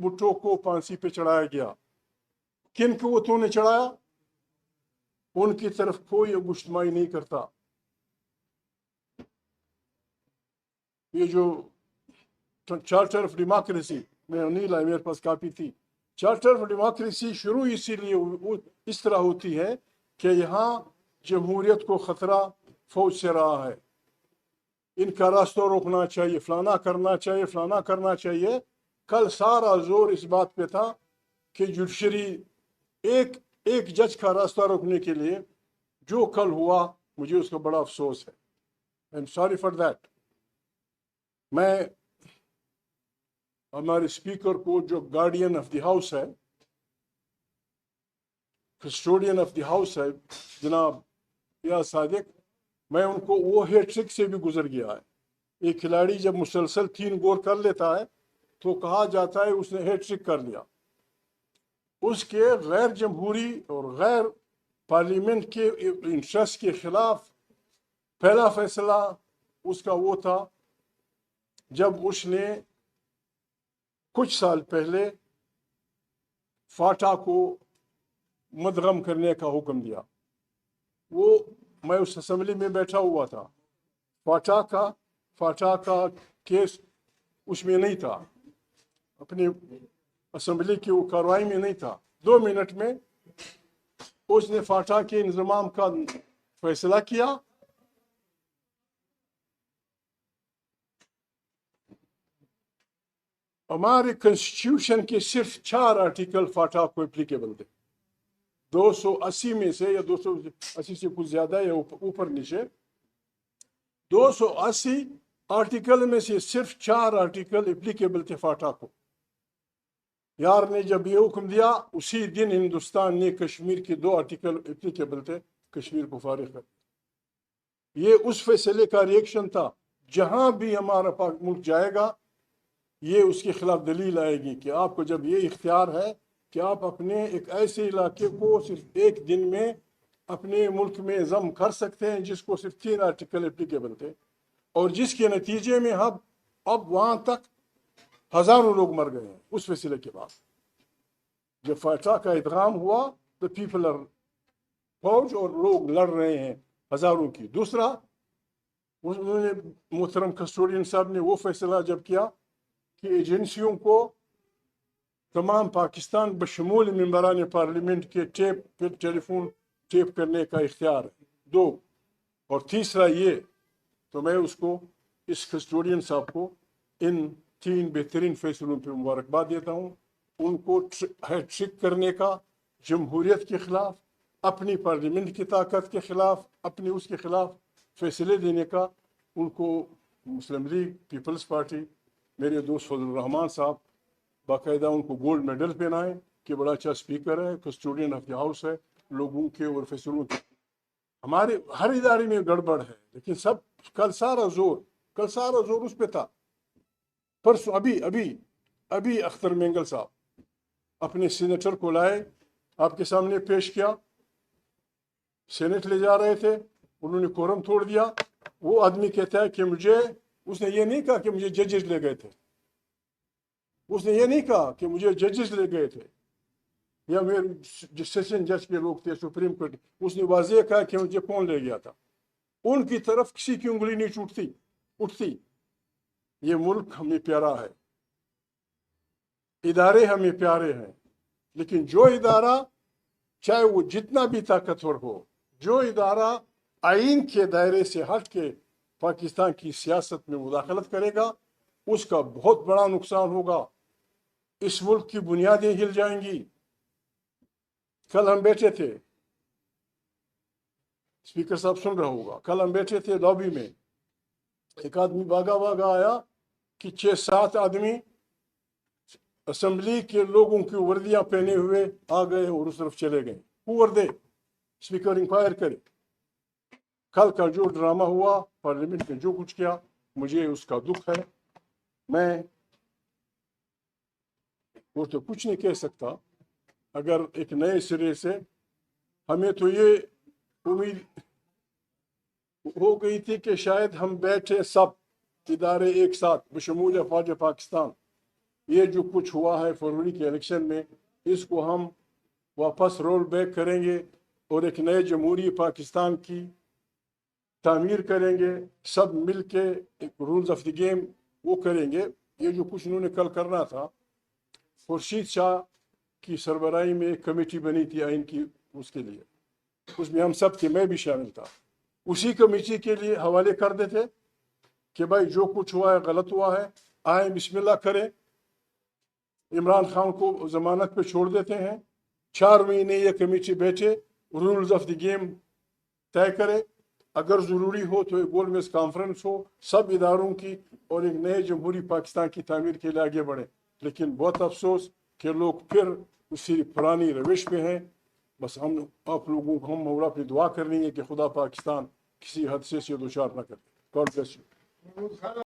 भुट्टो को फांसी पे चढ़ाया गया। किन को वो तूने चढ़ाया? उनकी तरफ कोई गुश्तमाई नहीं करता। ये जो चार्टर ऑफ डेमोक्रेसी, मैं नहीं लाया, मेरे पास कापी थी। चार्टर ऑफ डेमोक्रेसी शुरू इसीलिए इस तरह होती है कि यहाँ जमहूरियत को खतरा फौज से रहा है, इनका रास्ता रोकना चाहिए, फलाना करना चाहिए, फलाना करना चाहिए। कल सारा जोर इस बात पे था कि जुडिशरी एक एक जज का रास्ता रोकने के लिए जो कल हुआ, मुझे उसका बड़ा अफसोस है। I am sorry for that. मैं हमारे स्पीकर को, जो गार्डियन ऑफ द हाउस है, कस्टोडियन ऑफ द हाउस है, जनाब या सादिक, मैं उनको, वो हैट्रिक से भी गुजर गया है। एक खिलाड़ी जब मुसलसल 3 गोल कर लेता है तो कहा जाता है उसने हैट्रिक कर लिया। उसके गैर जमहूरी और गैर पार्लियामेंट के इंटरेस्ट के खिलाफ पहला फैसला उसका वो था जब उसने कुछ साल पहले फाटा को मदगम करने का हुक्म दिया। वो, मैं उस असेंबली में बैठा हुआ था। फाटा का केस उसमें नहीं था, अपनी असेंबली की वो कार्रवाई में नहीं था। 2 मिनट में उसने फाटा के इंतजाम का फैसला किया। हमारे कॉन्स्टिट्यूशन के सिर्फ 4 आर्टिकल फाटा को एप्लीकेबल थे। 280 में से, या 280 से कुछ ज्यादा या ऊपर नीचे, 280 आर्टिकल में से सिर्फ 4 आर्टिकल एप्लीकेबल थे फाटा को। यार ने जब ये हुक्म दिया, उसी दिन हिंदुस्तान ने कश्मीर के 2 आर्टिकल एप्लीकेबल थे, कश्मीर को फारिग कर। ये उस फैसले का रिएक्शन था। जहां भी हमारा मुल्क जाएगा, ये उसके खिलाफ दलील आएगी कि आपको जब ये इख्तियार है कि आप अपने एक ऐसे इलाके को सिर्फ एक दिन में अपने मुल्क में जम कर सकते हैं जिसको सिर्फ 3 आर्टिकल एप्लीकेबल थे, और जिसके नतीजे में अब वहां तक हजारों लोग मर गए हैं। उस फैसले के बाद जब फाटा का इदगाम हुआ, द पीपल आर, फौज और लोग लड़ रहे हैं हजारों की। दूसरा, उन्होंने, मोहतरम कस्टोडियन साहब ने वो फैसला जब किया कि एजेंसियों को तमाम पाकिस्तान बशमूल मेंबरान पार्लियामेंट के टेलीफोन टेप करने का इख्तियार है। 2, और तीसरा ये, तो मैं उसको, इस कस्टोडियन साहब को इन 3 बेहतरीन फैसलों पर मुबारकबाद देता हूँ। उनको हैट्रिक करने का, जमहूरियत के खिलाफ, अपनी पार्लियामेंट की ताकत के खिलाफ, अपने उसके खिलाफ फैसले देने का, उनको मुस्लिम लीग, पीपल्स पार्टी, मेरे दोस्त फजल रहमान साहब बाकायदा उनको गोल्ड मेडल पहनाए कि बड़ा अच्छा स्पीकर है, कस्टोडियन ऑफ द हाउस है, लोगों के और फैसलों के। हमारे हर इदारे में गड़बड़ है, लेकिन सब कल सारा जोर उस पर था। परसों अभी अख्तर मेंगल साहब अपने सीनेटर को लाए, आपके सामने पेश किया, सेनेट ले जा रहे थे, उन्होंने कोरम तोड़ दिया। वो आदमी कहता है कि उसने ये नहीं कहा कि मुझे जजेस ले गए थे, उसने ये नहीं कहा कि मुझे जजेस ले गए थे या मेरे सेशन जज के लोग थे सुप्रीम कोर्ट, उसने वाज़ेह कहा कि मुझे कौन ले गया था। उनकी तरफ किसी की उंगली नहीं उठती। ये मुल्क हमें प्यारा है, इदारे हमें प्यारे हैं, लेकिन जो इदारा, चाहे वो जितना भी ताकतवर हो, जो इदारा आइन के दायरे से हट के पाकिस्तान की सियासत में मुदाखलत करेगा, उसका बहुत बड़ा नुकसान होगा। इस मुल्क की बुनियादें हिल जाएंगी। कल हम बैठे थे, स्पीकर साहब सुन रहा होगा, कल हम बैठे थे लॉबी में, एक आदमी भागा आया कि 6-7 आदमी असेंबली के लोगों की वर्दियां पहने हुए आ गए और उस तरफ चले गए। हुआ दे, स्पीकर इंक्वायर करे। कल का जो ड्रामा हुआ पार्लियामेंट में, जो कुछ किया, मुझे उसका दुख है। मैं वो तो कुछ नहीं कह सकता। अगर एक नए सिरे से, हमें तो ये उम्मीद हो गई थी कि शायद हम बैठे सब इदारे एक साथ बशमूल अफवाज पाकिस्तान, یہ جو کچھ ہوا ہے فروری کے الیکشن میں، اس کو ہم واپس رول بیک کریں گے اور ایک نئے جمہوری پاکستان کی تعمیر کریں گے، سب مل کے ایک رولز آف دی گیم وہ کریں گے۔ یہ جو کچھ انہوں نے کل کرنا تھا، خورشید شاہ کی سربراہی میں ایک کمیٹی بنی تھی آئین کی، اس کے لیے، اس میں ہم سب تھے، میں بھی شامل تھا۔ اسی کمیٹی کے لیے حوالے کر دیتے کہ بھائی جو کچھ ہوا ہے غلط ہوا ہے، آئیں بسم اللہ کریں، عمران خان کو ضمانت پہ چھوڑ دیتے ہیں، 4 مہینے یہ کمیٹی بیٹھے، رولز آف دی گیم طے کرے، اگر ضروری ہو تو ایک گول میز کانفرنس ہو سب اداروں کی، اور ایک نئے جمہوری پاکستان کی تعمیر کے لیے آگے بڑھے۔ لیکن بہت افسوس کہ لوگ پھر اسی پرانی روش پہ ہیں۔ بس ہم آپ لوگوں کو ہم اور اپنی دعا کرنی ہے کہ خدا پاکستان کسی حادثے سے دو چار نہ کرے۔ God bless you.